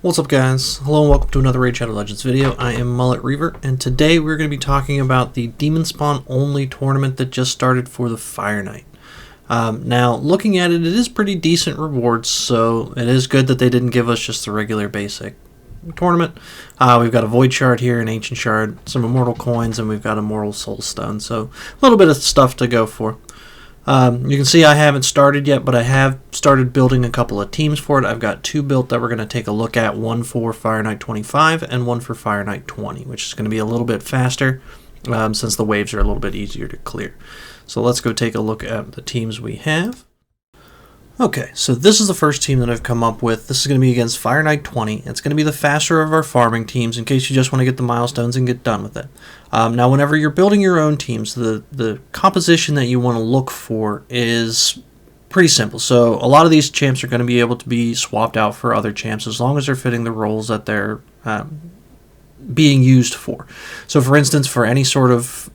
What's up, guys? Hello and welcome to another Raid Shadow Legends video. I am Mullet Reaver, and today we're going to be talking about the Demonspawn only tournament that just started for the Fire Knight. Now, looking at it, it is pretty decent rewards, so it is good that they didn't give us just the regular basic tournament. We've got a Void Shard here, an Ancient Shard, some Immortal Coins, and we've got a Mortal Soul Stone, so a little bit of stuff to go for. You can see I haven't started yet, but I have started building a couple of teams for it. I've got two built that we're going to take a look at, one for Fire Knight 25 and one for Fire Knight 20, which is going to be a little bit faster since the waves are a little bit easier to clear. So let's go take a look at the teams we have. Okay, so this is the first team that I've come up with. This is going to be against Fire Knight 20. It's going to be the faster of our farming teams in case you just want to get the milestones and get done with it. Now, whenever you're building your own teams, the composition that you want to look for is pretty simple. So a lot of these champs are going to be able to be swapped out for other champs as long as they're fitting the roles that they're being used for. So for instance, for any sort of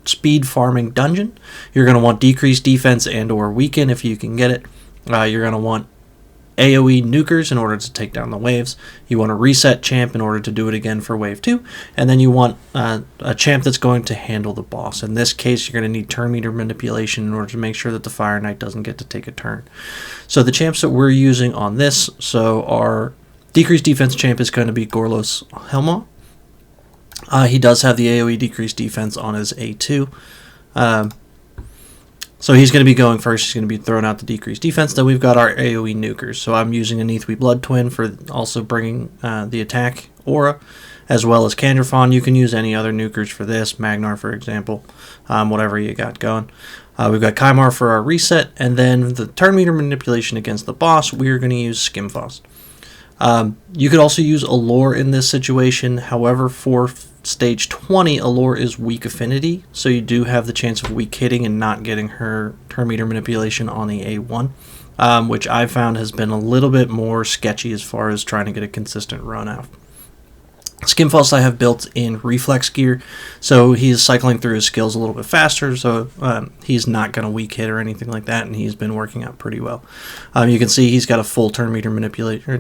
speed farming dungeon, you're going to want decreased defense and or weaken if you can get it. You're going to want AoE nukers in order to take down the waves. You want a reset champ in order to do it again for wave 2. And then you want a champ that's going to handle the boss. In this case, you're going to need turn meter manipulation in order to make sure that the Fire Knight doesn't get to take a turn. So the champs that we're using on this, so our decreased defense champ is going to be Gorlos Helma. He does have the AoE decreased defense on his A2. So he's going to be going first. He's going to be throwing out the decreased defense. Then we've got our AoE nukers. So I'm using a Neathwy Blood Twin for also bringing the attack aura, as well as Candrafon. You can use any other nukers for this, Magnar for example, whatever you got going. We've got Kymar for our reset, and then the turn meter manipulation against the boss, we're going to use Skimfos. You could also use Allure in this situation. However, for stage 20, Allure is weak affinity, so you do have the chance of weak hitting and not getting her turn meter manipulation on the A1, which I found has been a little bit more sketchy as far as trying to get a consistent run out. Skimfos I have built in reflex gear, so he's cycling through his skills a little bit faster, so he's not going to weak hit or anything like that, and he's been working out pretty well. You can see he's got a full turn meter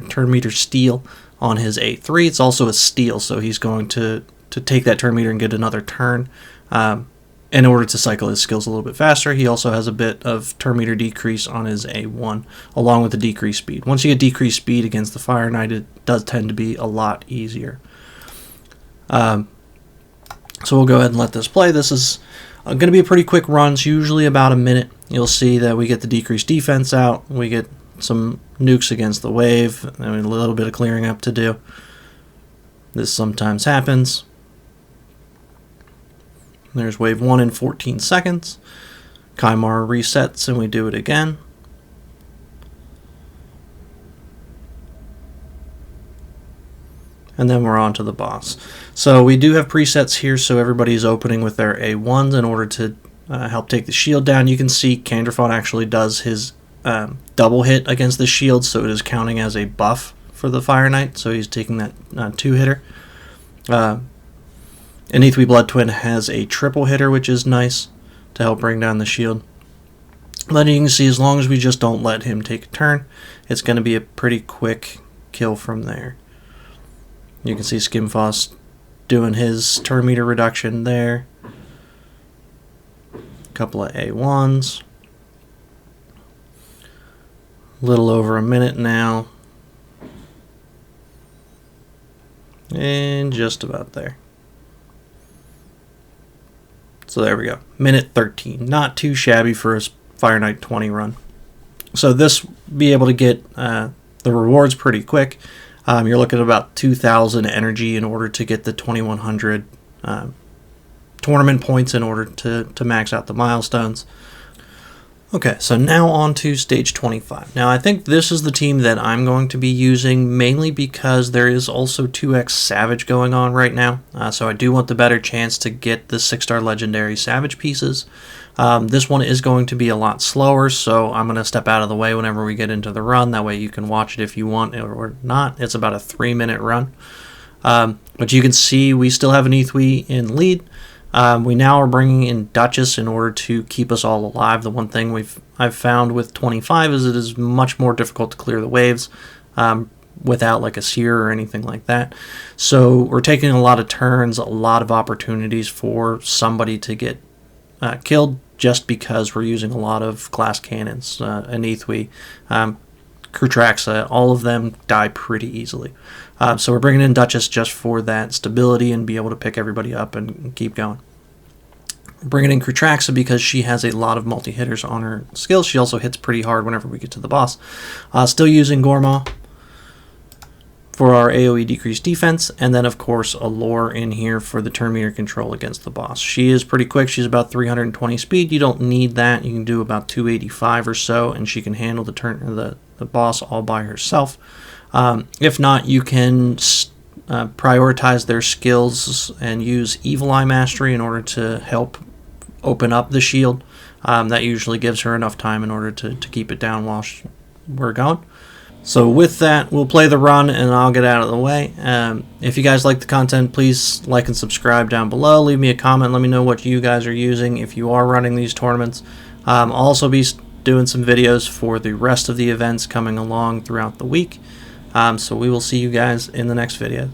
turn meter steal on his A3. It's also a steal, so he's going to take that turn meter and get another turn in order to cycle his skills a little bit faster. He also has a bit of turn meter decrease on his A1, along with the decreased speed. Once you get decreased speed against the Fire Knight, it does tend to be a lot easier. So we'll go ahead and let this play. This is going to be a pretty quick run. It's usually about a minute. You'll see that we get the decreased defense out. We get some nukes against the wave, and a little bit of clearing up to do. This sometimes happens. There's wave 1 in 14 seconds. Kymar resets and we do it again. And then we're on to the boss. So we do have presets here, so everybody's opening with their A1s in order to help take the shield down. You can see Candrafon actually does his double hit against the shield, so it is counting as a buff for the Fire Knight, so he's taking that 2-hitter. And Neathwy Blood Twin has a triple hitter, which is nice to help bring down the shield. Then you can see as long as we just don't let him take a turn, it's going to be a pretty quick kill from there. You can see Skimfos doing his turn meter reduction there. A couple of A1s. A little over a minute now. And just about there. So there we go. Minute 13. Not too shabby for a Fire Knight 20 run. So this be able to get the rewards pretty quick. You're looking at about 2,000 energy in order to get the 2,100 tournament points in order to max out the milestones. Okay, so now on to stage 25. Now I think this is the team that I'm going to be using mainly because there is also 2x Savage going on right now. So I do want the better chance to get the 6-star legendary Savage pieces. This one is going to be a lot slower, so I'm going to step out of the way whenever we get into the run. That way you can watch it if you want or not. It's about a 3-minute run. But you can see we still have an Neathwy in lead. We now are bringing in Duchess in order to keep us all alive. The one thing I've found with 25 is it is much more difficult to clear the waves. without like a seer or anything like that. So we're taking a lot of turns, a lot of opportunities for somebody to get killed just because we're using a lot of glass cannons. Anethwe, Krutraxa, all of them die pretty easily. So we're bringing in Duchess just for that stability and be able to pick everybody up and keep going. We're bringing in Krutraxa because she has a lot of multi-hitters on her skills. She also hits pretty hard whenever we get to the boss. Still using Gormaw for our AoE decreased defense, and then of course Allure in here for the turn meter control against the boss. She is pretty quick. She's about 320 speed. You don't need that. You can do about 285 or so, and she can handle the boss all by herself. If not, you can prioritize their skills and use Evil Eye Mastery in order to help open up the shield. That usually gives her enough time in order to keep it down while we're going. So with that, we'll play the run and I'll get out of the way. If you guys like the content, please like and subscribe down below. Leave me a comment. Let me know what you guys are using if you are running these tournaments. I'll also be doing some videos for the rest of the events coming along throughout the week. So we will see you guys in the next video.